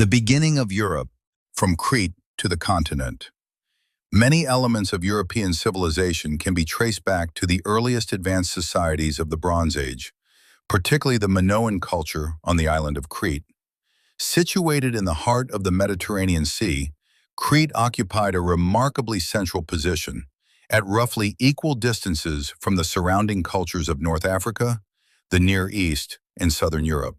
The beginning of Europe, from Crete to the continent. Many elements of European civilization can be traced back to the earliest advanced societies of the Bronze Age, particularly the Minoan culture on the island of Crete. Situated in the heart of the Mediterranean Sea, Crete occupied a remarkably central position, at roughly equal distances from the surrounding cultures of North Africa, the Near East, and Southern Europe.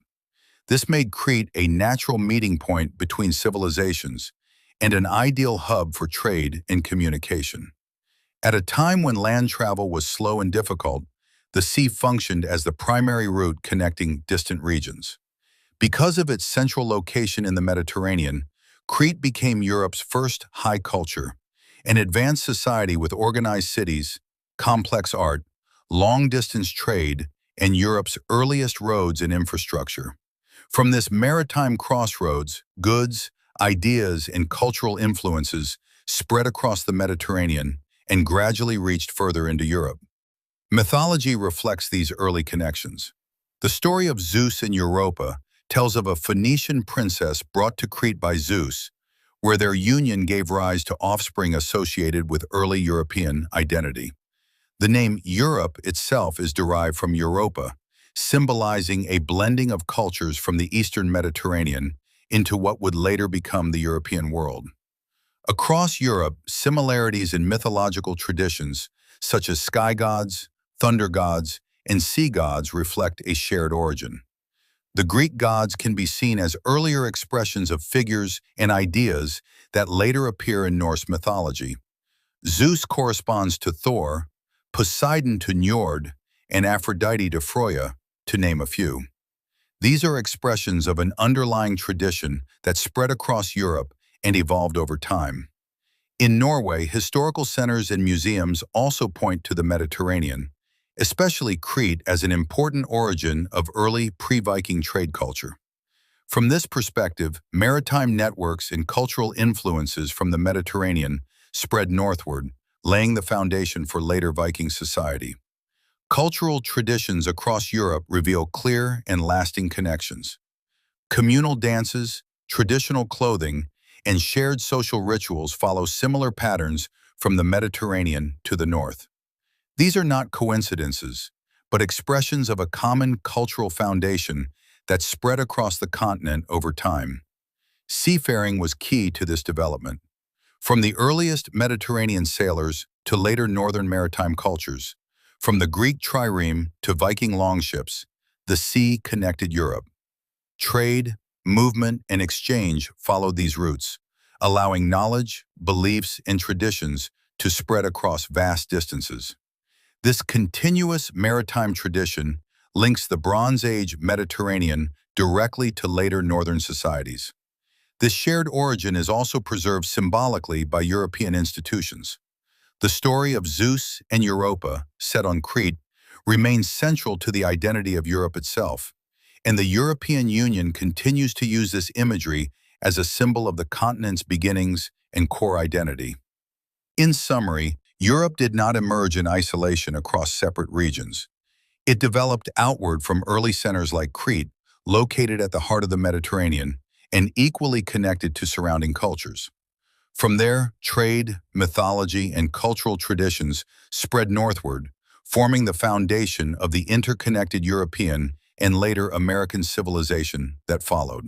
This made Crete a natural meeting point between civilizations and an ideal hub for trade and communication. At a time when land travel was slow and difficult, the sea functioned as the primary route connecting distant regions. Because of its central location in the Mediterranean, Crete became Europe's first high culture, an advanced society with organized cities, complex art, long-distance trade, and Europe's earliest roads and infrastructure. From this maritime crossroads, goods, ideas, and cultural influences spread across the Mediterranean and gradually reached further into Europe. Mythology reflects these early connections. The story of Zeus and Europa tells of a Phoenician princess brought to Crete by Zeus, where their union gave rise to offspring associated with early European identity. The name Europe itself is derived from Europa, symbolizing a blending of cultures from the Eastern Mediterranean into what would later become the European world. Across Europe, similarities in mythological traditions, such as sky gods, thunder gods, and sea gods, reflect a shared origin. The Greek gods can be seen as earlier expressions of figures and ideas that later appear in Norse mythology. Zeus corresponds to Thor, Poseidon to Njord, and Aphrodite to Freya, to name a few. These are expressions of an underlying tradition that spread across Europe and evolved over time. In Norway, historical centers and museums also point to the Mediterranean, especially Crete as an important origin of early pre-Viking trade culture. From this perspective, maritime networks and cultural influences from the Mediterranean spread northward, laying the foundation for later Viking society. Cultural traditions across Europe reveal clear and lasting connections. Communal dances, traditional clothing, and shared social rituals follow similar patterns from the Mediterranean to the north. These are not coincidences, but expressions of a common cultural foundation that spread across the continent over time. Seafaring was key to this development. From the earliest Mediterranean sailors to later northern maritime cultures, from the Greek trireme to Viking longships, the sea connected Europe. Trade, movement, and exchange followed these routes, allowing knowledge, beliefs, and traditions to spread across vast distances. This continuous maritime tradition links the Bronze Age Mediterranean directly to later northern societies. This shared origin is also preserved symbolically by European institutions. The story of Zeus and Europa, set on Crete, remains central to the identity of Europe itself, and the European Union continues to use this imagery as a symbol of the continent's beginnings and core identity. In summary, Europe did not emerge in isolation across separate regions. It developed outward from early centers like Crete, located at the heart of the Mediterranean, and equally connected to surrounding cultures. From there, trade, mythology, and cultural traditions spread northward, forming the foundation of the interconnected European and later American civilization that followed.